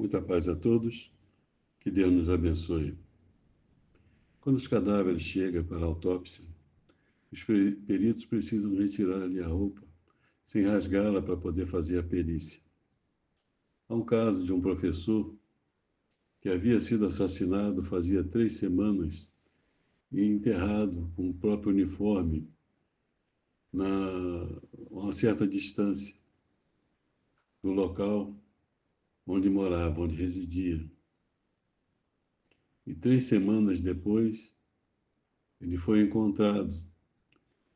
Muita paz a todos, que Deus nos abençoe. Quando os cadáveres chegam para a autópsia, os peritos precisam retirar-lhe a roupa, sem rasgá-la para poder fazer a perícia. Há um caso de um professor que havia sido assassinado fazia 3 semanas e enterrado com o próprio uniforme a uma certa distância do local onde morava, onde residia. E 3 semanas depois, ele foi encontrado,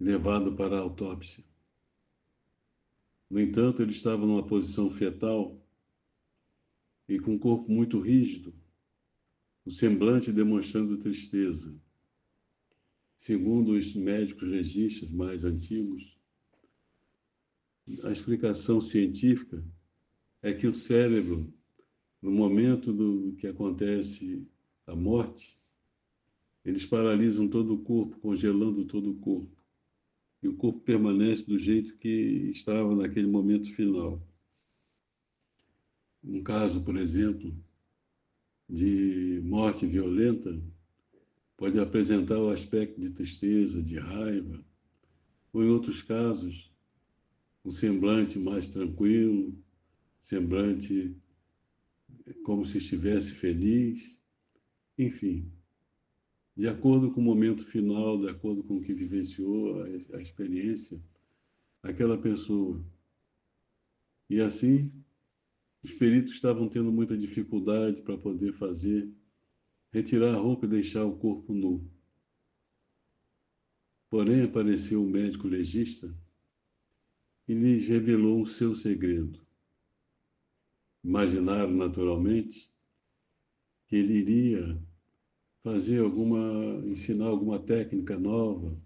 levado para a autópsia. No entanto, ele estava numa posição fetal e com o corpo muito rígido, o semblante demonstrando tristeza. Segundo os médicos legistas mais antigos, a explicação científica é que o cérebro, no momento do que acontece a morte, eles paralisam todo o corpo, congelando todo o corpo. E o corpo permanece do jeito que estava naquele momento final. Um caso, por exemplo, de morte violenta pode apresentar o aspecto de tristeza, de raiva, ou em outros casos, um semblante mais tranquilo, semblante como se estivesse feliz, enfim, de acordo com o momento final, de acordo com o que vivenciou a experiência, aquela pessoa. E assim, os peritos estavam tendo muita dificuldade para poder retirar a roupa e deixar o corpo nu. Porém, apareceu o médico legista e lhes revelou o seu segredo. Imaginaram, naturalmente, que ele iria ensinar alguma técnica nova,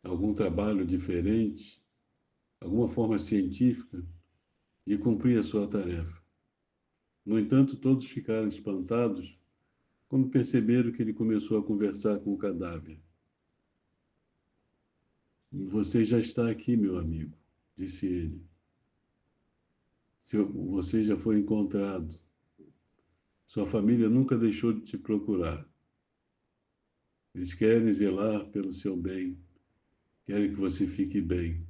algum trabalho diferente, alguma forma científica de cumprir a sua tarefa. No entanto, todos ficaram espantados quando perceberam que ele começou a conversar com o cadáver. Você já está aqui, meu amigo, disse ele. Você já foi encontrado. Sua família nunca deixou de te procurar. Eles querem zelar pelo seu bem, querem que você fique bem.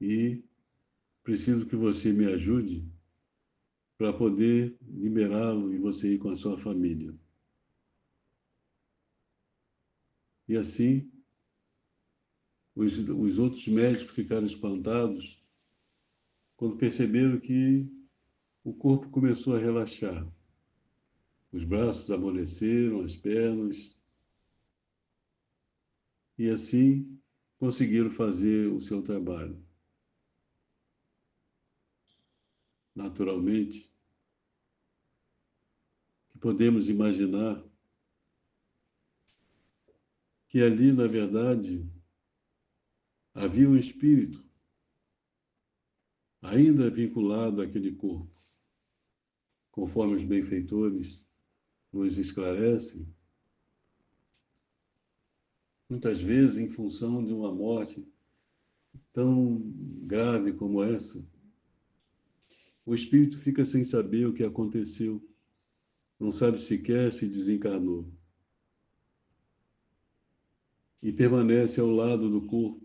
E preciso que você me ajude para poder liberá-lo e você ir com a sua família. E assim, os outros médicos ficaram espantados quando perceberam que o corpo começou a relaxar. Os braços amoleceram, as pernas, e assim conseguiram fazer o seu trabalho. Naturalmente, que podemos imaginar que ali, na verdade, havia um espírito ainda vinculado àquele corpo. Conforme os benfeitores nos esclarecem, muitas vezes, em função de uma morte tão grave como essa, o espírito fica sem saber o que aconteceu, não sabe sequer se desencarnou e permanece ao lado do corpo,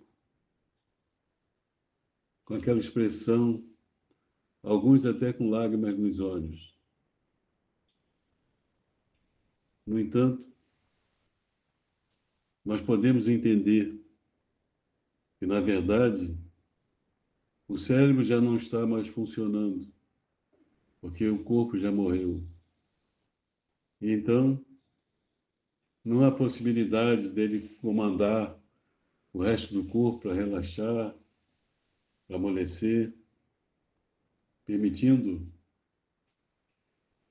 com aquela expressão, alguns até com lágrimas nos olhos. No entanto, nós podemos entender que, na verdade, o cérebro já não está mais funcionando, porque o corpo já morreu. E então, não há possibilidade dele comandar o resto do corpo para relaxar, para amolecer, permitindo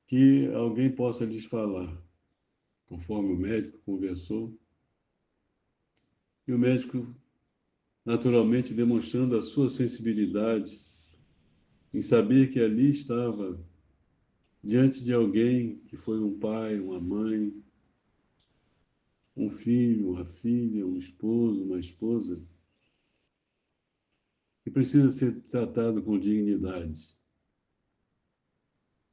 que alguém possa lhes falar, conforme o médico conversou. E o médico, naturalmente, demonstrando a sua sensibilidade em saber que ali estava diante de alguém que foi um pai, uma mãe, um filho, uma filha, um esposo, uma esposa, que precisa ser tratado com dignidade.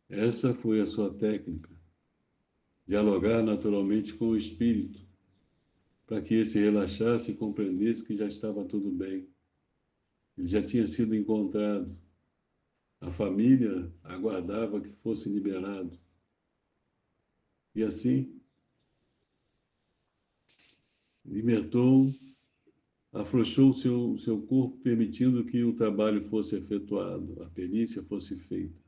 Essa foi a sua técnica, dialogar naturalmente com o espírito, para que esse relaxasse e compreendesse que já estava tudo bem. Ele já tinha sido encontrado. A família aguardava que fosse liberado. E assim, libertou, afrouxou o seu corpo, permitindo que o trabalho fosse efetuado, a perícia fosse feita.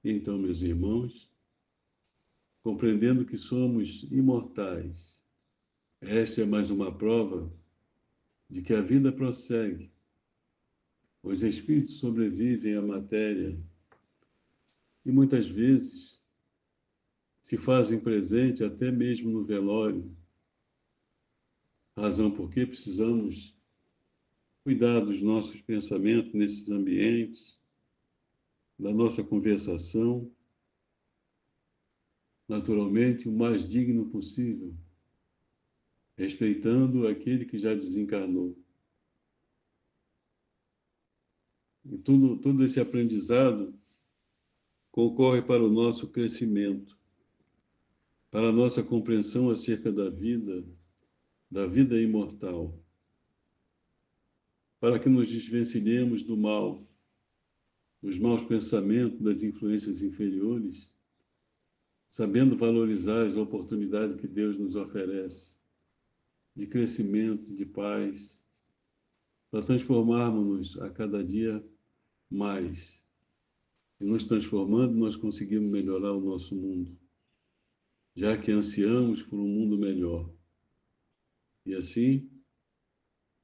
Então, meus irmãos, compreendendo que somos imortais, esta é mais uma prova de que a vida prossegue. Os espíritos sobrevivem à matéria e muitas vezes se fazem presente até mesmo no velório, razão por que precisamos cuidar dos nossos pensamentos nesses ambientes, da nossa conversação, naturalmente, o mais digno possível, respeitando aquele que já desencarnou. E todo esse aprendizado concorre para o nosso crescimento, para a nossa compreensão acerca da vida imortal, para que nos desvencilhemos do mal, dos maus pensamentos, das influências inferiores, sabendo valorizar as oportunidades que Deus nos oferece, de crescimento, de paz, para transformarmos-nos a cada dia mais. E nos transformando, nós conseguimos melhorar o nosso mundo, já que ansiamos por um mundo melhor. E assim,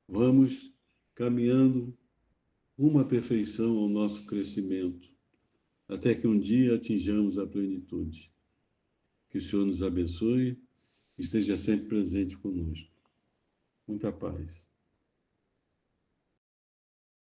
vamos caminhando rumo à perfeição ao nosso crescimento, até que um dia atinjamos a plenitude. Que o Senhor nos abençoe e esteja sempre presente conosco. Muita paz.